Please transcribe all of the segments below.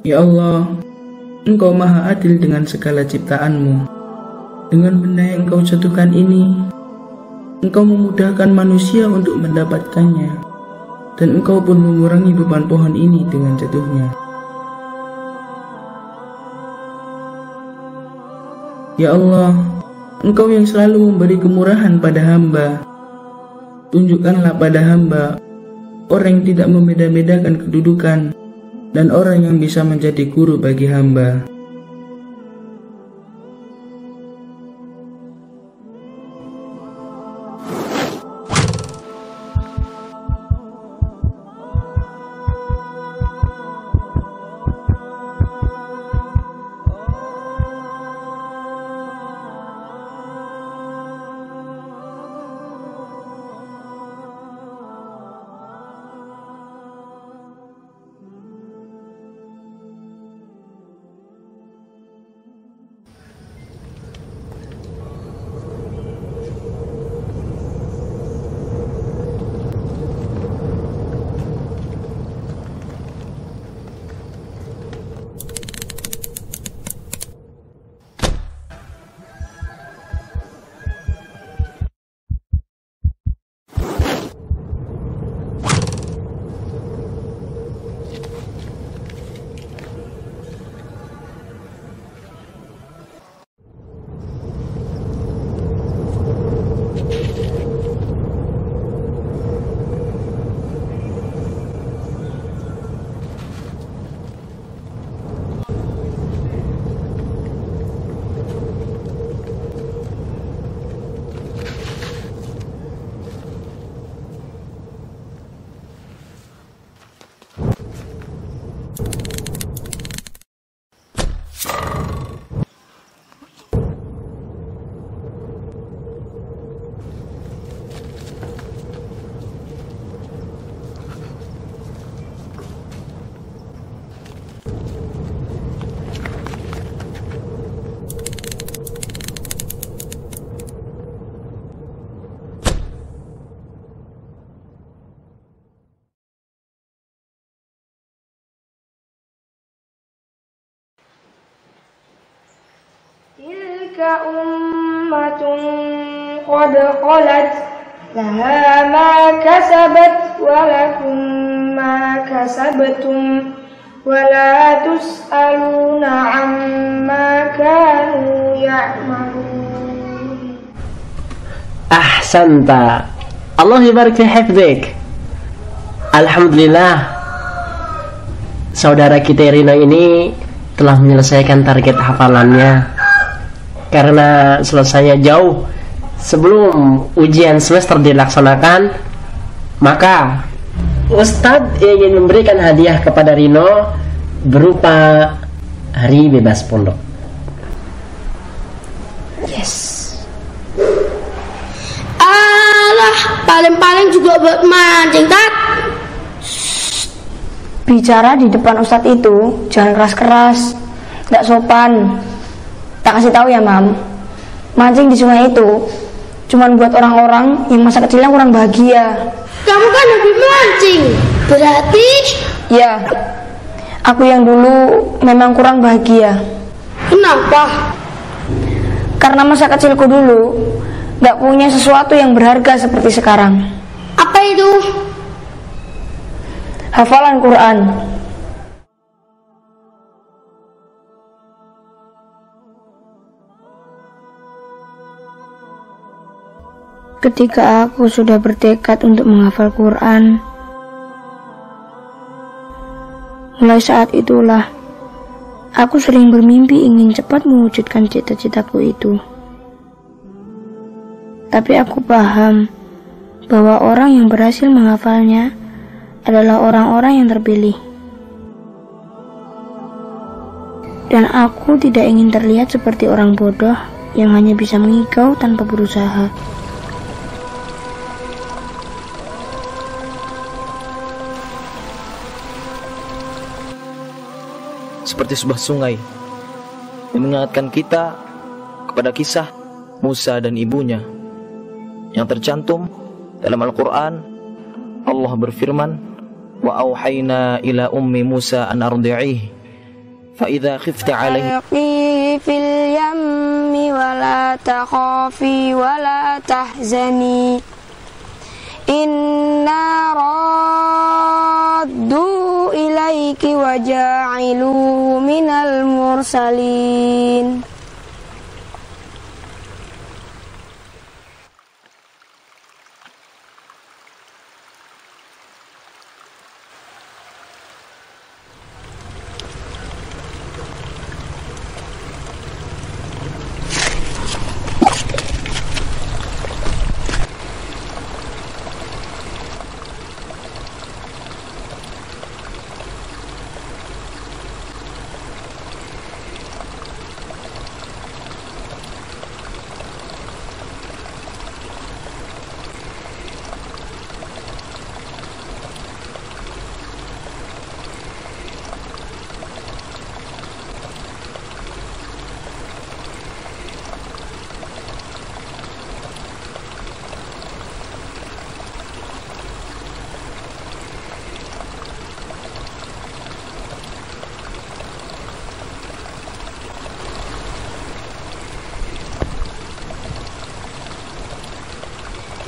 Ya Allah, Engkau maha adil dengan segala ciptaan-Mu. Dengan benda yang Engkau jatuhkan ini, Engkau memudahkan manusia untuk mendapatkannya, dan Engkau pun mengurangi beban pohon ini dengan jatuhnya. Ya Allah, Engkau yang selalu memberi kemurahan pada hamba, tunjukkanlah pada hamba orang yang tidak membeda-bedakan kedudukan dan orang yang bisa menjadi guru bagi hamba. Tilka ummatun qad khalat laha ma kasabat wa lakum ma kasabtum wa la tus'aluna amma kanu ya'malun. Ahsanta. Allah yubarik fi hifdzik. Alhamdulillah, saudara kita Rino ini telah menyelesaikan target hafalannya. Karena selesainya jauh sebelum ujian semester dilaksanakan, maka Ustadz ingin memberikan hadiah kepada Rino berupa hari bebas pondok. Yes. Alah, paling-paling juga buat mancing, Tat. Bicara di depan Ustadz itu jangan keras-keras, tidak sopan. Tak kasih tahu ya, Mam. Mancing di sungai itu cuman buat orang-orang yang masa kecilnya kurang bahagia. Kamu kan lebih mancing, berarti? Ya, aku yang dulu memang kurang bahagia. Kenapa? Karena masa kecilku dulu gak punya sesuatu yang berharga seperti sekarang. Apa itu? Hafalan Quran. Ketika aku sudah bertekad untuk menghafal Quran, mulai saat itulah aku sering bermimpi ingin cepat mewujudkan cita-citaku itu. Tapi aku paham bahwa orang yang berhasil menghafalnya adalah orang-orang yang terpilih. Dan aku tidak ingin terlihat seperti orang bodoh yang hanya bisa mengigau tanpa berusaha. Seperti sebuah sungai yang mengingatkan kita kepada kisah Musa dan ibunya yang tercantum dalam Al-Quran. Allah berfirman, wa auhayna ila ummi Musa an ardi'ih فإذا خفت عليه فألقيه في اليم ولا تخافي ولا تحزني إنا رادوا إليك وجاعلوه من المرسلين.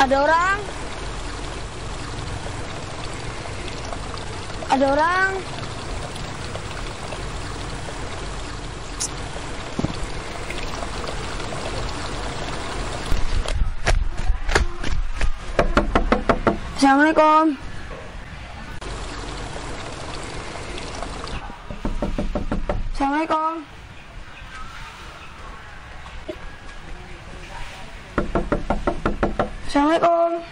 Ada orang. Ada orang. Assalamualaikum. Assalamualaikum. Assalamualaikum.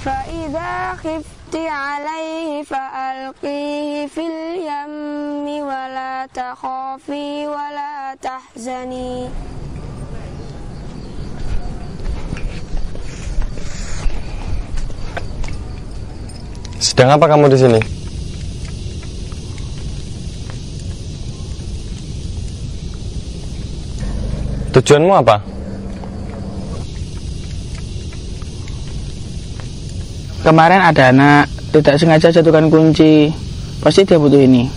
فإذا خفت عليه فألقيه في اليم ولا تخافي ولا تحزني. Sedang apa kamu di sini? Tujuanmu apa? kemarin ada anak tidak sengaja jatuhkan kunci, pasti dia butuh ini.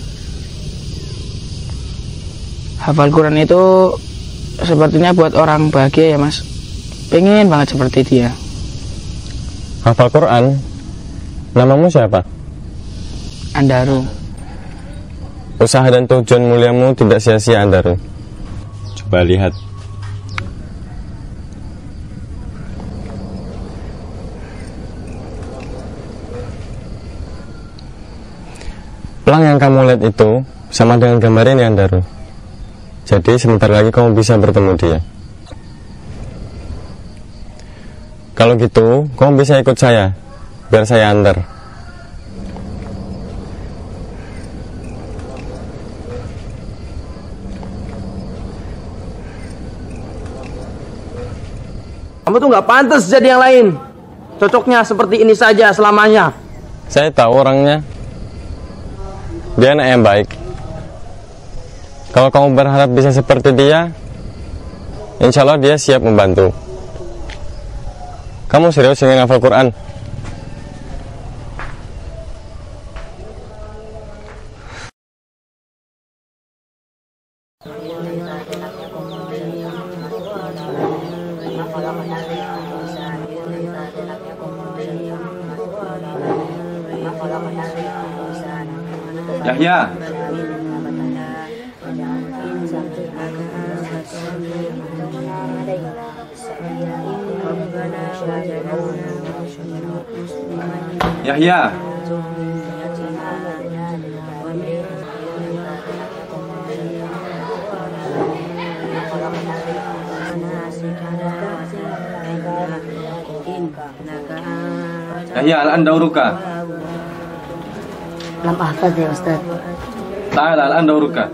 Hafal Quran itu sepertinya buat orang bahagia ya mas. Pengen banget seperti dia. Hafal Quran? Namamu siapa? Andaru. Usaha dan tujuan muliamu tidak sia-sia, Andaru. Coba lihat. Pelang yang kamu lihat itu sama dengan gambar ini, Andaru. Jadi sebentar lagi kamu bisa bertemu dia. Kalau gitu, kamu bisa ikut saya, biar saya antar. Kamu tuh nggak pantas jadi yang lain. Cocoknya seperti ini saja selamanya. Saya tahu orangnya. Dia anak yang baik. Kalau kamu berharap bisa seperti dia, insya Allah dia siap membantu. Kamu serius ingin hafal Quran? Yahya. Yahya. Yahya, al-an dauruka. Lam ahfaz ya Ustaz. Ta'ala, al-an dauruka.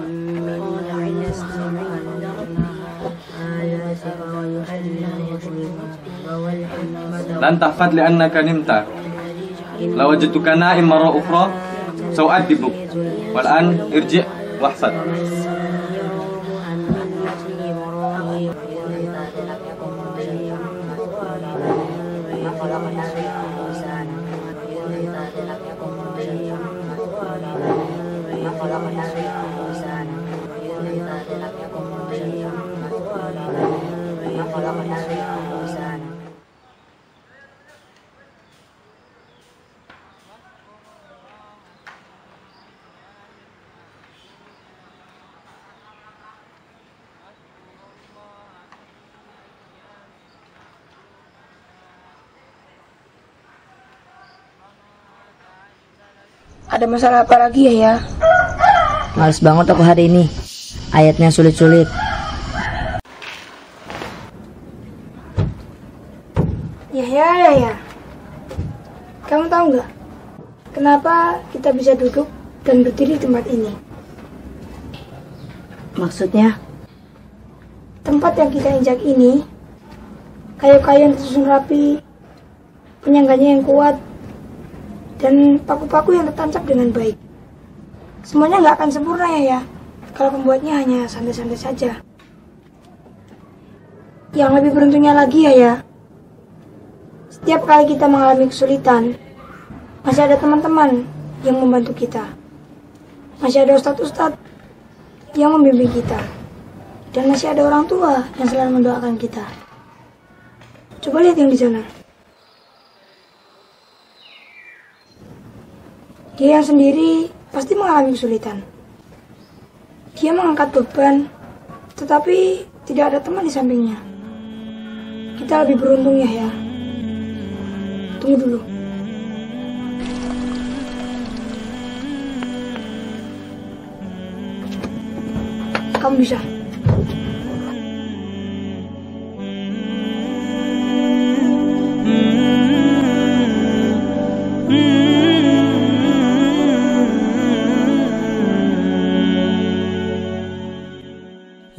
Lan tahfad li'annaka nimta. Law wajadtuka na'im marra ukhra sa'u'adibuk. Wal an irji' wahsad. Ada masalah apa lagi ya? Males banget aku hari ini. Ayatnya sulit-sulit. Ya. Kamu tahu nggak? Kenapa kita bisa duduk dan berdiri di tempat ini? Maksudnya? Tempat yang kita injak ini, kayu-kayu yang tersusun rapi, penyangganya yang kuat, dan paku-paku yang tertancap dengan baik. Semuanya nggak akan sempurna ya, kalau pembuatnya hanya santai-santai saja. Yang lebih beruntungnya lagi ya, setiap kali kita mengalami kesulitan, masih ada teman-teman yang membantu kita. Masih ada ustadz-ustadz yang membimbing kita. Dan masih ada orang tua yang selalu mendoakan kita. Coba lihat yang di sana. Dia yang sendiri pasti mengalami kesulitan. Dia mengangkat beban, tetapi tidak ada teman di sampingnya. Kita lebih beruntung ya. Tunggu dulu. Kamu bisa.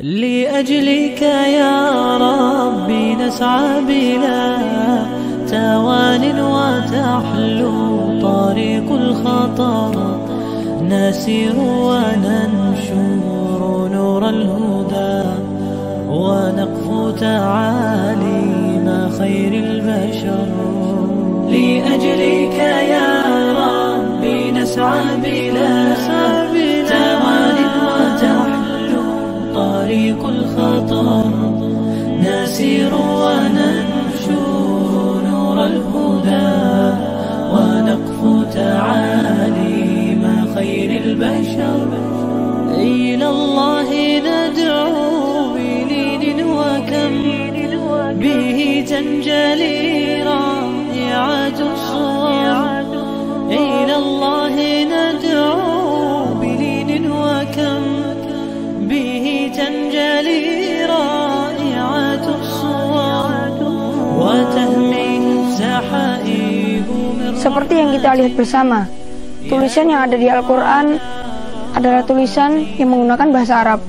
لأجلك يا ربي نسعى بلا توان وتحلو طريق الخطر نسير وننشر نور الهدى ونقفو تعاليم خير البشر لأجلك نسير وننشر نور الهدى ونقفو تعاليم خير البشر إلى الله ندعو بلين وكم به تنجلي رائعة الصور إلى الله ندعو بلين وكم به تنجلي رائعة الصور وتهمي سحائب من Seperti yang kita lihat bersama, tulisan yang ada di Al-Quran adalah tulisan yang menggunakan bahasa Arab.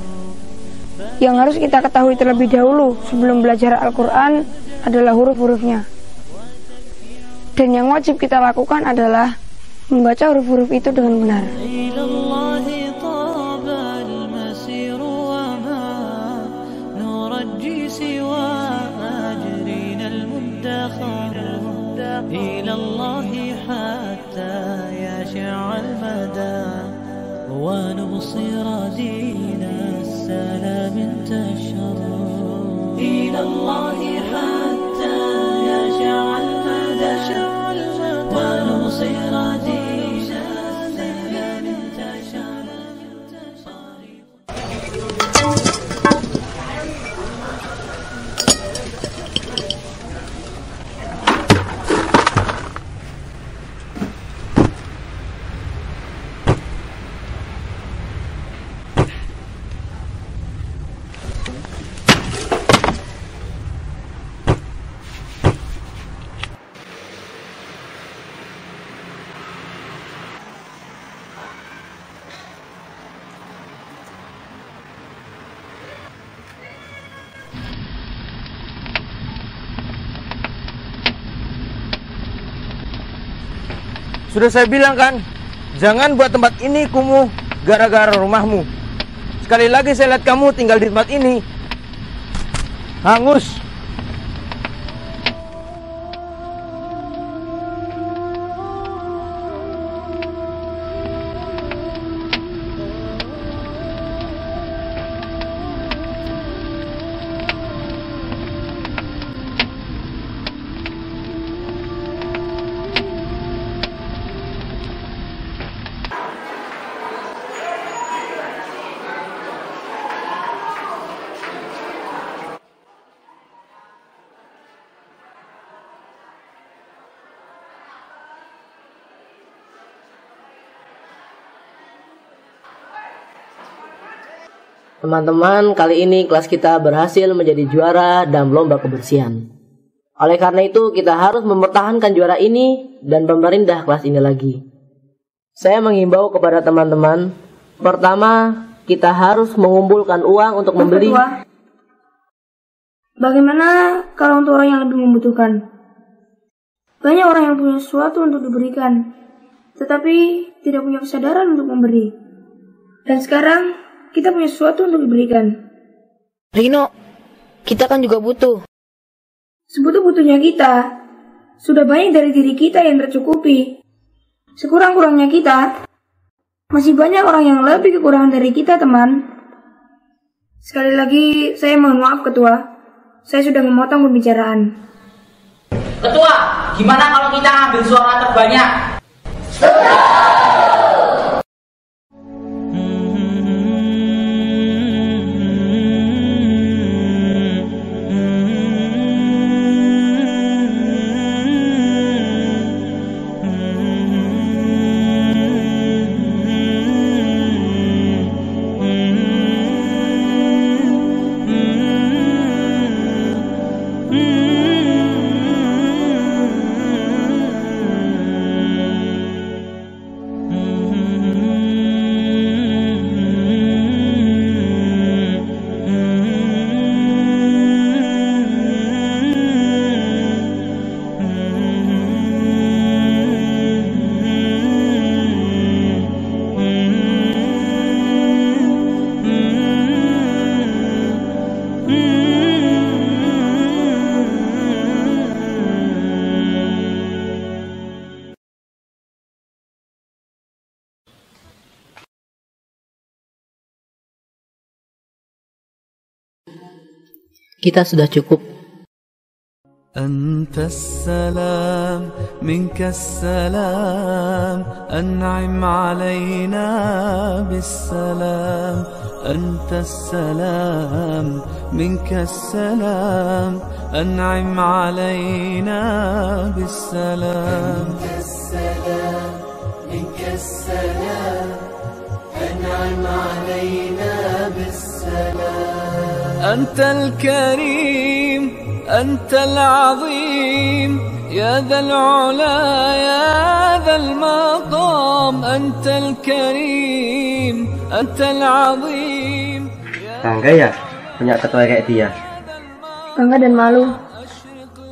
Yang harus kita ketahui terlebih dahulu sebelum belajar Al-Quran adalah huruf-hurufnya. Dan yang wajib kita lakukan adalah membaca huruf-huruf itu dengan benar. ونبصر دين السلام انتشر إلى الله حتى يشع المدى ونبصر دين السلام انتشر. Sudah saya bilang kan, jangan buat tempat ini kumuh gara-gara rumahmu. Sekali lagi saya lihat kamu tinggal di tempat ini, hangus. Teman-teman, kali ini kelas kita berhasil menjadi juara dalam lomba kebersihan. Oleh karena itu, kita harus mempertahankan juara ini dan pemerintah kelas ini lagi. Saya mengimbau kepada teman-teman, pertama, kita harus mengumpulkan uang untuk membeli. Ketua, bagaimana kalau untuk orang yang lebih membutuhkan? Banyak orang yang punya sesuatu untuk diberikan, tetapi tidak punya kesadaran untuk memberi. Dan sekarang, kita punya sesuatu untuk diberikan. Rino, kita kan juga butuh. Sebutuh-butuhnya kita, sudah banyak dari diri kita yang tercukupi. Sekurang-kurangnya kita, masih banyak orang yang lebih kekurangan dari kita, teman. Sekali lagi, saya mohon maaf, Ketua. Saya sudah memotong pembicaraan. Ketua, gimana kalau kita ambil suara terbanyak? Kita sudah cukup. أنت السلام منك السلام أنعم علينا بالسلام أنت السلام منك السلام أنعم علينا بالسلام أنت السلام منك السلام أنعم علينا بالسلام أنت الكريم أنت العظيم يا ذا العلا يا ذا المقام أنت الكريم أنت العظيم. Bangga ya punya ketua kayak dia? Bangga dan malu.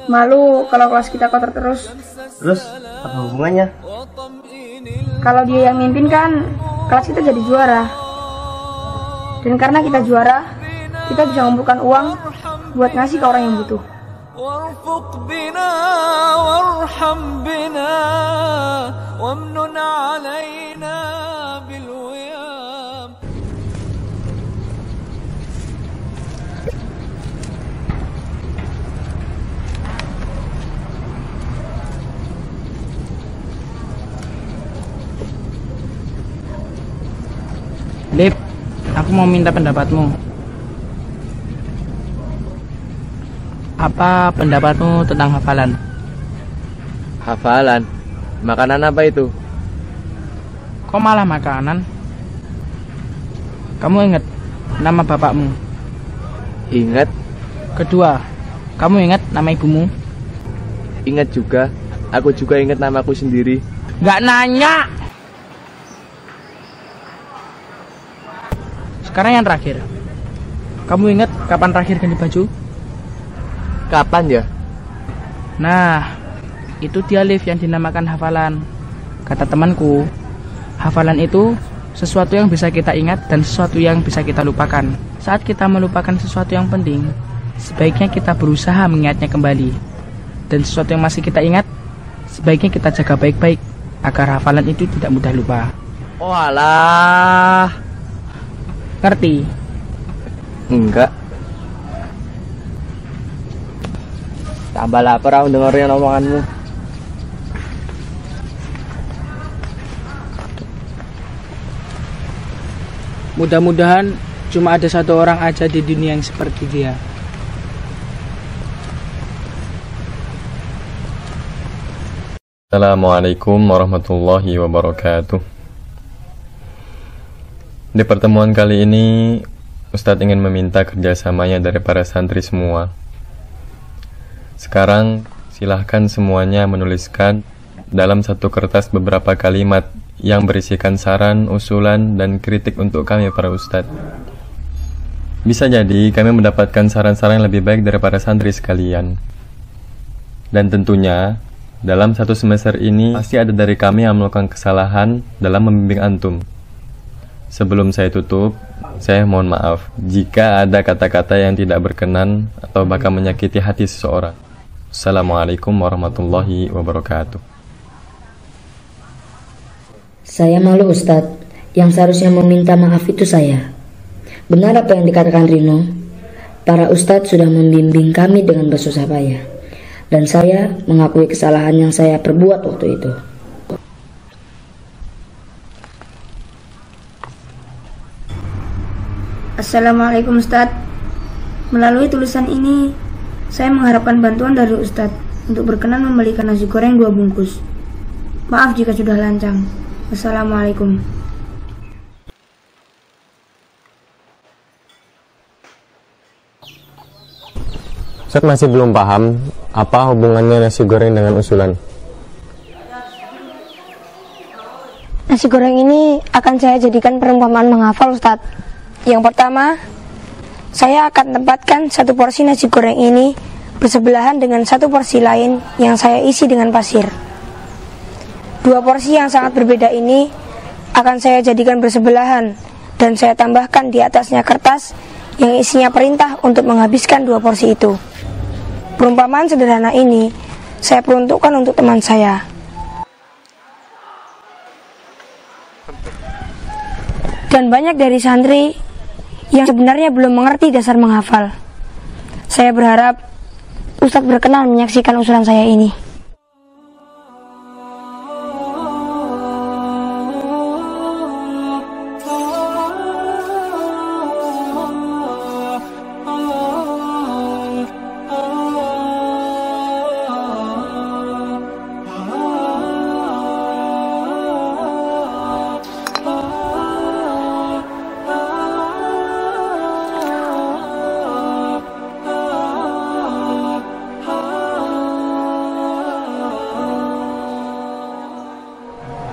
Malu kalau kelas kita kotor terus. Terus apa hubungannya? Kalau dia yang mimpin kan kelas kita jadi juara. Dan karena kita juara, kita bisa mengumpulkan uang buat ngasih ke orang yang butuh. وارفق بنا وارحم بنا وامنن علينا بالويام. Lip, aku mau minta pendapatmu. Apa pendapatmu tentang hafalan? Hafalan? Makanan apa itu? Kok malah makanan? Kamu ingat nama bapakmu? Ingat. Kedua, kamu ingat nama ibumu? Ingat juga. Aku juga ingat namaku sendiri. Gak nanya. Sekarang yang terakhir. Kamu ingat kapan terakhir ganti baju? Kapan ya? Nah, itu dia Liv yang dinamakan hafalan. Kata temanku, hafalan itu sesuatu yang bisa kita ingat dan sesuatu yang bisa kita lupakan. Saat kita melupakan sesuatu yang penting, sebaiknya kita berusaha mengingatnya kembali. Dan sesuatu yang masih kita ingat, sebaiknya kita jaga baik-baik agar hafalan itu tidak mudah lupa. Oh alah. Ngerti? Enggak. Tambah lapar aku dengerin omonganmu. Mudah-mudahan cuma ada satu orang aja di dunia yang seperti dia. Assalamualaikum warahmatullahi wabarakatuh. Di pertemuan kali ini, Ustadz ingin meminta kerjasamanya dari para santri semua. Sekarang silahkan semuanya menuliskan dalam satu kertas beberapa kalimat yang berisikan saran, usulan, dan kritik untuk kami para ustadz. Bisa jadi kami mendapatkan saran-saran yang lebih baik dari para santri sekalian. Dan tentunya dalam satu semester ini pasti ada dari kami yang melakukan kesalahan dalam membimbing antum. Sebelum saya tutup, saya mohon maaf jika ada kata-kata yang tidak berkenan atau bahkan menyakiti hati seseorang. Assalamualaikum warahmatullahi wabarakatuh. Saya malu Ustadz, yang seharusnya meminta maaf itu saya. Benar apa yang dikatakan Rino? Para Ustadz sudah membimbing kami dengan bersusah payah. Dan saya mengakui kesalahan yang saya perbuat waktu itu. Assalamualaikum Ustadz. Melalui tulisan ini, saya mengharapkan bantuan dari Ustadz untuk berkenan membelikan nasi goreng 2 bungkus. Maaf jika sudah lancang. Wassalamualaikum. Ustadz masih belum paham apa hubungannya nasi goreng dengan usulan. Nasi goreng ini akan saya jadikan perumpamaan menghafal Ustadz. Yang pertama, saya akan tempatkan satu porsi nasi goreng ini bersebelahan dengan satu porsi lain yang saya isi dengan pasir. 2 porsi yang sangat berbeda ini akan saya jadikan bersebelahan dan saya tambahkan di atasnya kertas yang isinya perintah untuk menghabiskan 2 porsi itu. Perumpamaan sederhana ini saya peruntukkan untuk teman saya. Dan banyak dari santri yang sebenarnya belum mengerti dasar menghafal. Saya berharap Ustadz berkenan menyaksikan usulan saya ini.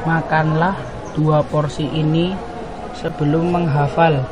Makanlah 2 porsi ini sebelum menghafal.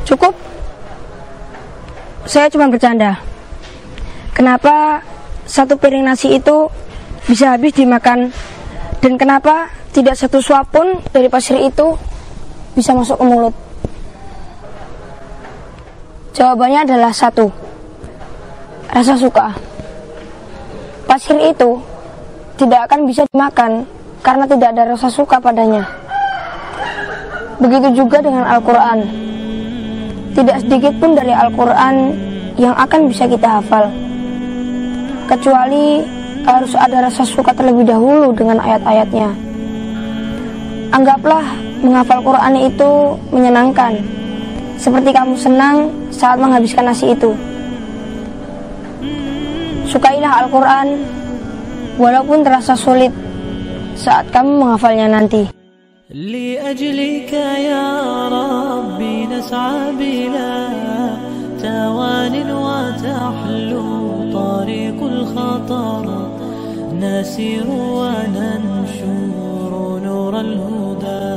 Cukup? Saya cuma bercanda. Kenapa 1 piring nasi itu bisa habis dimakan? Dan kenapa tidak 1 suap pun dari pasir itu bisa masuk ke mulut? Jawabannya adalah 1. Rasa suka. Pasir itu tidak akan bisa dimakan karena tidak ada rasa suka padanya. Begitu juga dengan Al-Quran. Tidak sedikit pun dari Al-Quran yang akan bisa kita hafal, kecuali harus ada rasa suka terlebih dahulu dengan ayat-ayatnya. Anggaplah menghafal Quran itu menyenangkan, seperti kamu senang saat menghabiskan nasi itu. Sukailah Al-Quran, walaupun terasa sulit saat kamu menghafalnya nanti. لأجلك يا ربي نسعى بلا توان وتحلو طريق الخطر نسير وننشر نور الهدى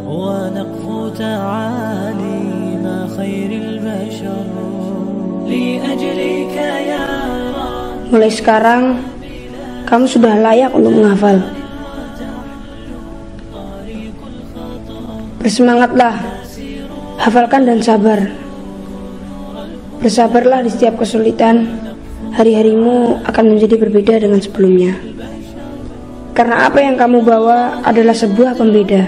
ونقفو تعاليم خير البشر لأجلك يا ربي. Mulai sekarang kamu sudah layak untuk menghafal. Bersemangatlah, hafalkan dan sabar. Bersabarlah di setiap kesulitan. Hari-harimu akan menjadi berbeda dengan sebelumnya. Karena apa yang kamu bawa adalah sebuah pembeda,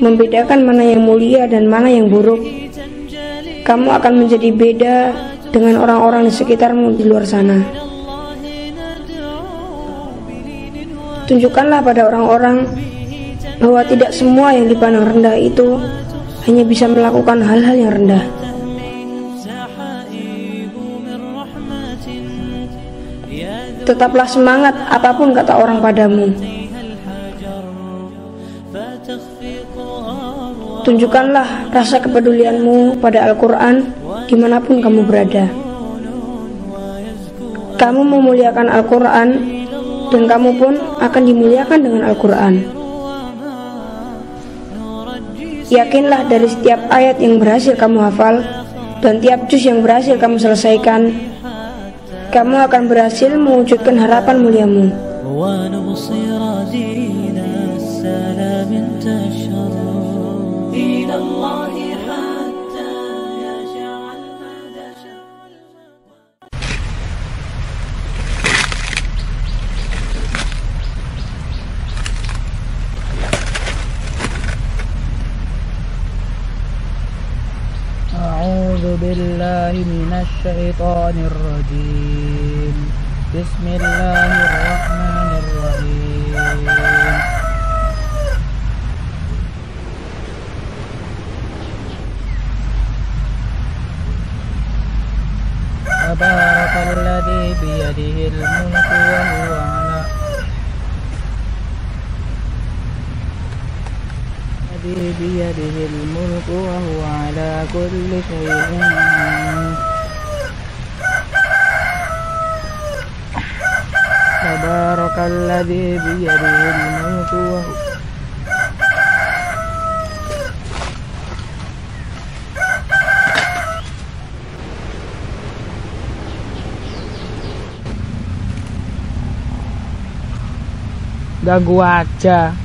membedakan mana yang mulia dan mana yang buruk. Kamu akan menjadi beda dengan orang-orang di sekitarmu di luar sana. Tunjukkanlah pada orang-orang bahwa tidak semua yang dipandang rendah itu hanya bisa melakukan hal-hal yang rendah. Tetaplah semangat apapun kata orang padamu. Tunjukkanlah rasa kepedulianmu pada Al-Quran dimanapun kamu berada. Kamu memuliakan Al-Quran dan kamu pun akan dimuliakan dengan Al-Quran. Yakinlah dari setiap ayat yang berhasil kamu hafal dan tiap juz yang berhasil kamu selesaikan, kamu akan berhasil mewujudkan harapan muliamu. A'udzu billahi minasyaitonir rajim. Bismillahirrahmanirrahim. Tabarakalladzi biyadihil mulku wa huwa ala الذي بيده الملك وهو على كل شيء تبارك الذي بيده الملك وهو ganggu aja.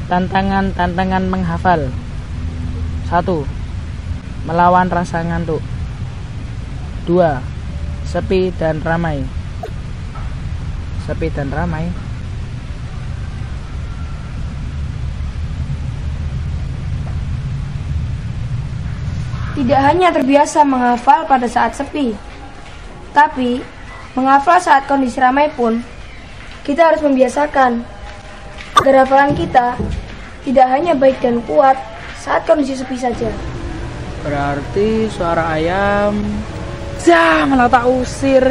Tantangan menghafal. 1. Melawan rasa ngantuk. 2. Sepi dan ramai. Sepi dan ramai. Tidak hanya terbiasa menghafal pada saat sepi, tapi menghafal saat kondisi ramai pun kita harus membiasakan agar hafalan kita tidak hanya baik dan kuat saat kondisi sepi saja. Berarti suara ayam malah tak usir.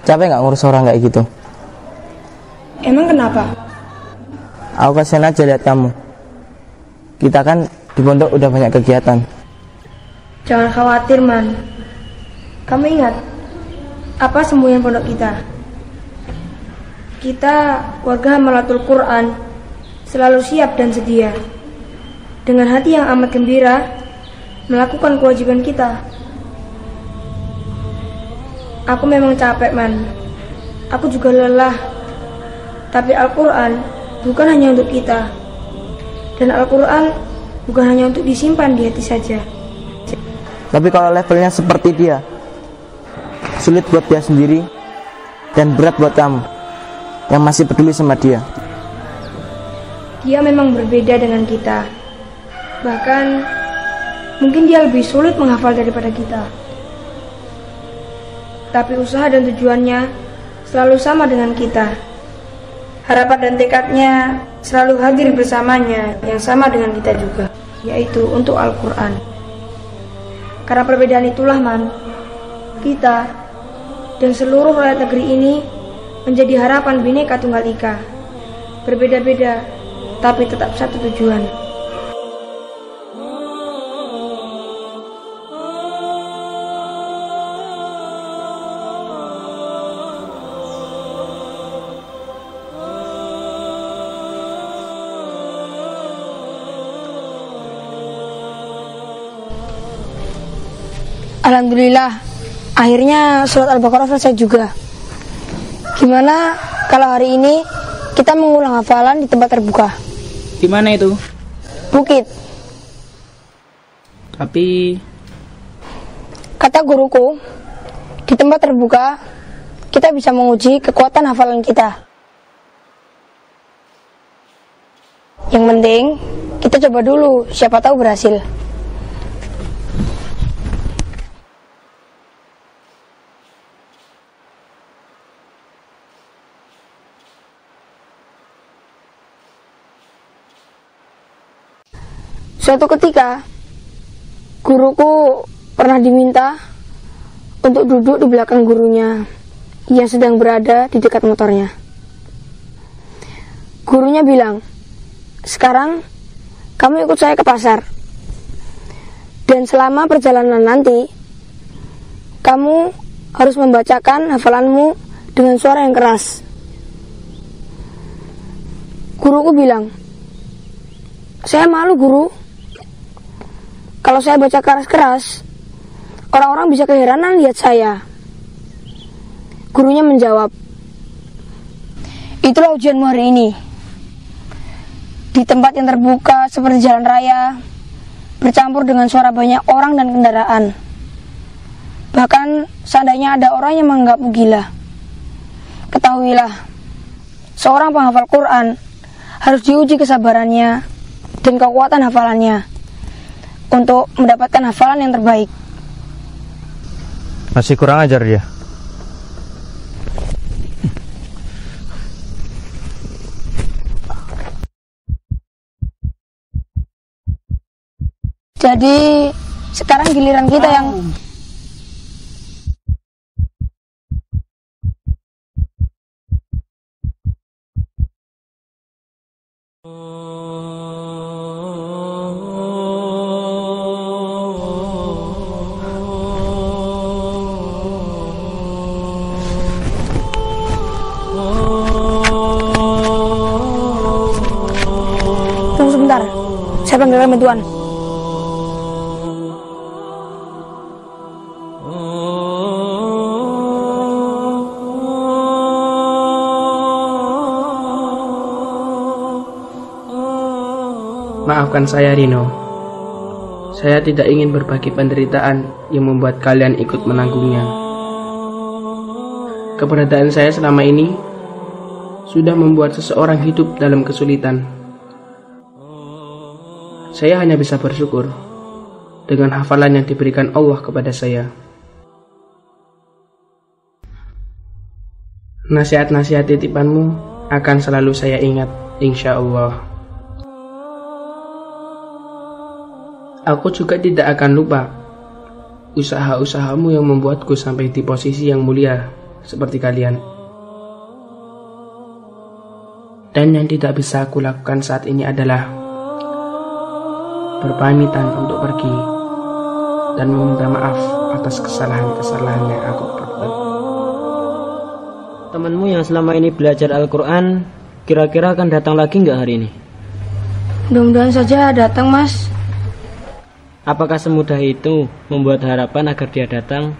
Capek nggak ngurus orang kayak gitu? Emang kenapa? Aku kasihan aja lihat kamu. Kita kan di pondok udah banyak kegiatan. Jangan khawatir, Man. Kamu ingat apa semboyan pondok kita? Kita warga Hamalatul Quran selalu siap dan sedia dengan hati yang amat gembira melakukan kewajiban kita. Aku memang capek, Man. Aku juga lelah. Tapi Al-Quran bukan hanya untuk kita. Dan Al-Quran bukan hanya untuk disimpan di hati saja. Tapi kalau levelnya seperti dia, sulit buat dia sendiri dan berat buat kamu yang masih peduli sama dia. Dia memang berbeda dengan kita. Bahkan mungkin dia lebih sulit menghafal daripada kita. Tapi usaha dan tujuannya selalu sama dengan kita. Harapan dan tekadnya selalu hadir bersamanya yang sama dengan kita juga, yaitu untuk Al-Quran. Karena perbedaan itulah, Man, kita dan seluruh rakyat negeri ini menjadi harapan Bhinneka Tunggal Ika. Berbeda-beda, tapi tetap satu tujuan. Alhamdulillah, akhirnya surat Al-Baqarah selesai juga. Gimana kalau hari ini kita mengulang hafalan di tempat terbuka? Di mana itu? Bukit. Tapi kata guruku, di tempat terbuka kita bisa menguji kekuatan hafalan kita. Yang penting kita coba dulu, siapa tahu berhasil. Suatu ketika, guruku pernah diminta untuk duduk di belakang gurunya yang sedang berada di dekat motornya. Gurunya bilang, "Sekarang kamu ikut saya ke pasar. Dan selama perjalanan nanti, kamu harus membacakan hafalanmu dengan suara yang keras. Guruku bilang, "Saya malu, Guru. Kalau saya baca keras-keras, orang-orang bisa keheranan lihat saya." Gurunya menjawab, "Itulah ujianmu hari ini. Di tempat yang terbuka seperti jalan raya, bercampur dengan suara banyak orang dan kendaraan. Bahkan seandainya ada orang yang menganggapmu gila. Ketahuilah, seorang penghafal Quran harus diuji kesabarannya dan kekuatan hafalannya untuk mendapatkan hafalan yang terbaik." Masih kurang ajar dia. Jadi sekarang giliran kita yang tunggu sebentar, saya panggilkan bantuan. Maafkan saya, Rino. Saya tidak ingin berbagi penderitaan yang membuat kalian ikut menanggungnya. Keberadaan saya selama ini sudah membuat seseorang hidup dalam kesulitan. Saya hanya bisa bersyukur dengan hafalan yang diberikan Allah kepada saya. Nasihat-nasihat titipanmu akan selalu saya ingat, insya Allah. Aku juga tidak akan lupa usaha-usahamu yang membuatku sampai di posisi yang mulia seperti kalian. Dan yang tidak bisa aku lakukan saat ini adalah berpamitan untuk pergi dan meminta maaf atas kesalahan-kesalahan yang aku perbuat. Temanmu yang selama ini belajar Al-Quran kira-kira akan datang lagi nggak hari ini? Mudah-mudahan saja datang, Mas. Apakah semudah itu membuat harapan agar dia datang?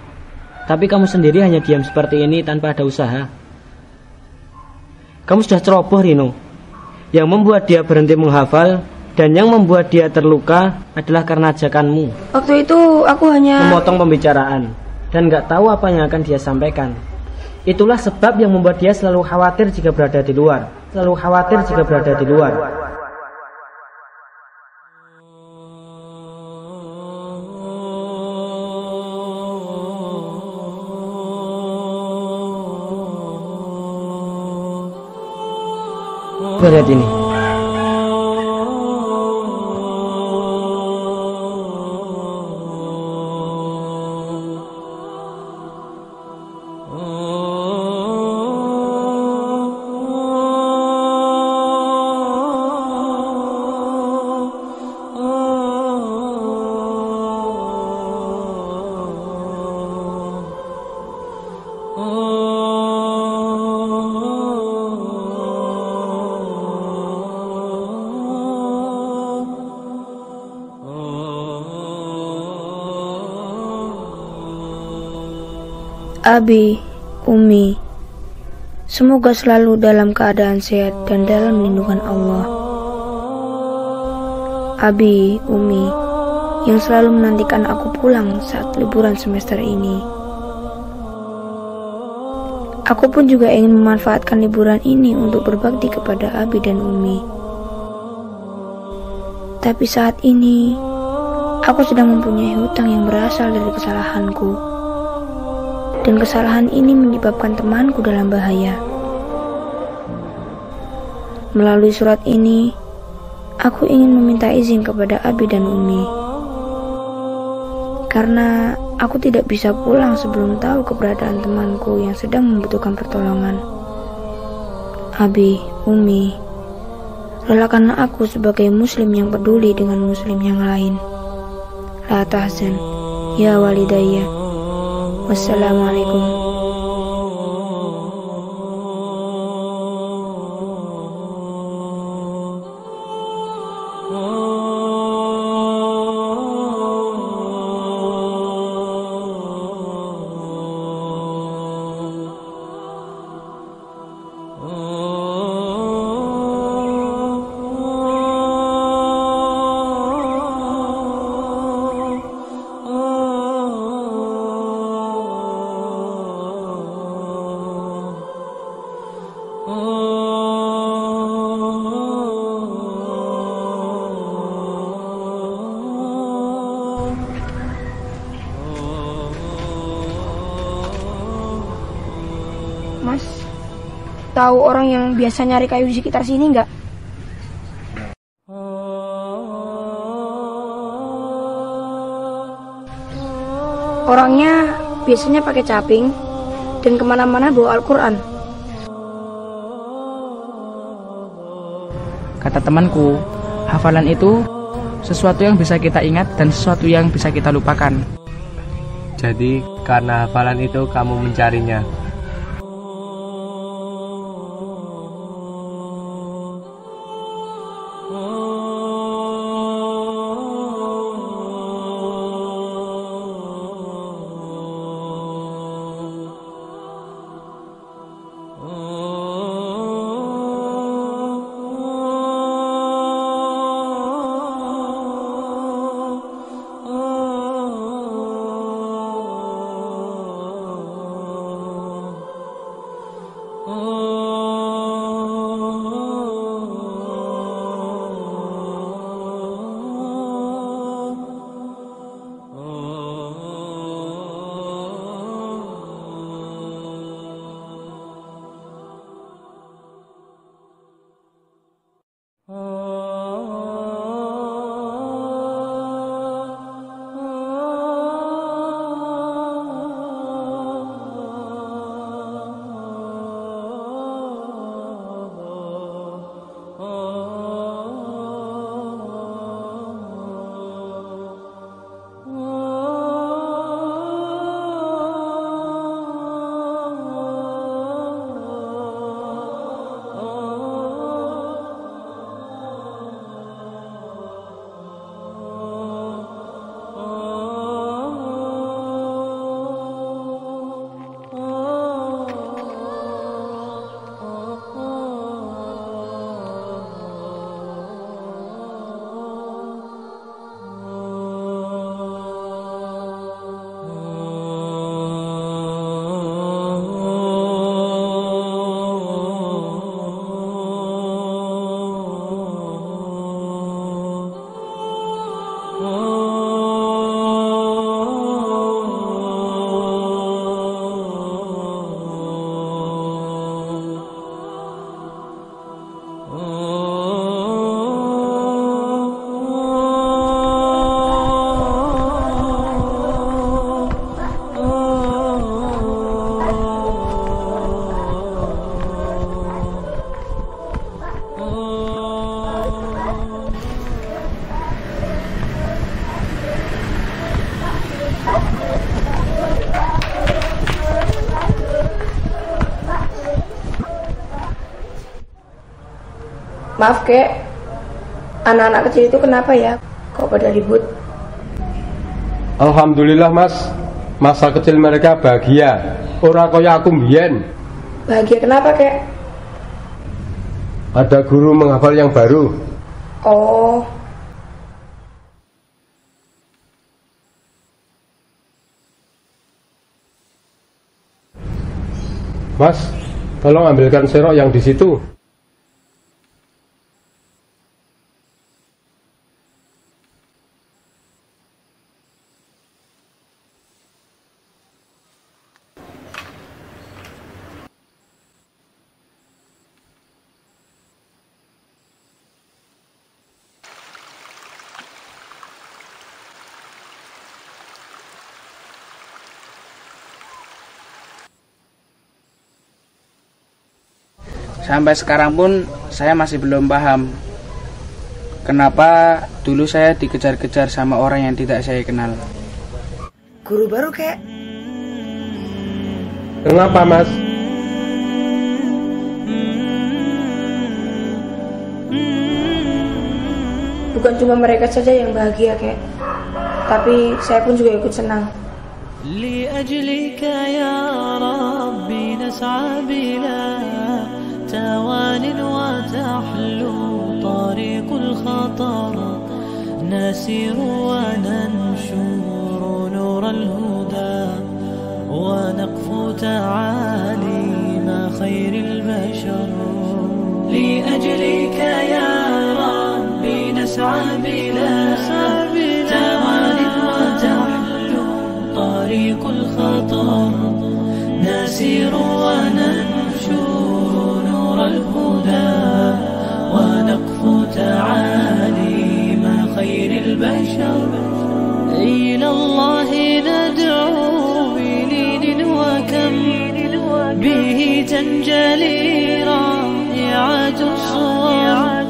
Tapi kamu sendiri hanya diam seperti ini tanpa ada usaha. Kamu sudah ceroboh, Rino. Yang membuat dia berhenti menghafal dan yang membuat dia terluka adalah karena ajakanmu. Waktu itu aku hanya memotong pembicaraan dan gak tahu apa yang akan dia sampaikan. Itulah sebab yang membuat dia selalu khawatir jika berada di luar. Selalu khawatir jika berada di luar. Lihat ini. Abi, Umi, semoga selalu dalam keadaan sehat dan dalam lindungan Allah. Abi, Umi, yang selalu menantikan aku pulang saat liburan semester ini. Aku pun juga ingin memanfaatkan liburan ini untuk berbakti kepada Abi dan Umi. Tapi saat ini, aku sedang mempunyai hutang yang berasal dari kesalahanku. Dan kesalahan ini menyebabkan temanku dalam bahaya. Melalui surat ini, aku ingin meminta izin kepada Abi dan Umi. Karena aku tidak bisa pulang sebelum tahu keberadaan temanku yang sedang membutuhkan pertolongan. Abi, Umi, relakanlah aku sebagai muslim yang peduli dengan muslim yang lain. la tahzan ya walidayya. Wassalamualaikum. Mas, tahu orang yang biasa nyari kayu di sekitar sini nggak? Orangnya biasanya pakai caping dan kemana-mana bawa Al-Quran. Kata temanku, hafalan itu sesuatu yang bisa kita ingat dan sesuatu yang bisa kita lupakan. Jadi karena hafalan itu kamu mencarinya. Maaf kek, anak-anak kecil itu kenapa ya? Kok pada ribut? Alhamdulillah mas, masa kecil mereka bahagia. Ora kaya aku mbiyen. Bahagia kenapa kek? Ada guru menghafal yang baru. Oh. Mas, tolong ambilkan serok yang di situ. Sampai sekarang pun saya masih belum paham Kenapa dulu saya dikejar-kejar sama orang yang tidak saya kenal? Guru baru kayak? Kenapa, Mas? Bukan cuma mereka saja yang bahagia, kayak, tapi saya pun juga ikut senang. لأجلك يا ربي نسعى بلا توان وتحلو طريق الخطر نسير وننشر نور الهدى ونقفو تعاليم خير البشر لأجلك يا ربي نسعى بلا توان وتحلو طريق الخطر نسير وننشر نور الهدى ونقفو تعاليم خير البشر إلى الله ندعو بلين وكم به تنجلي رائعة الصور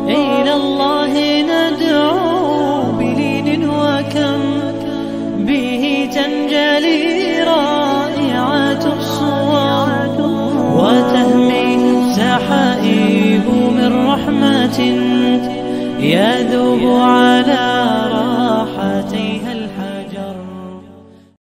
إلى الله ندعو بلين وكم به تنجلي رائعة الصور وتهمي سحائب من رحمة يذوب على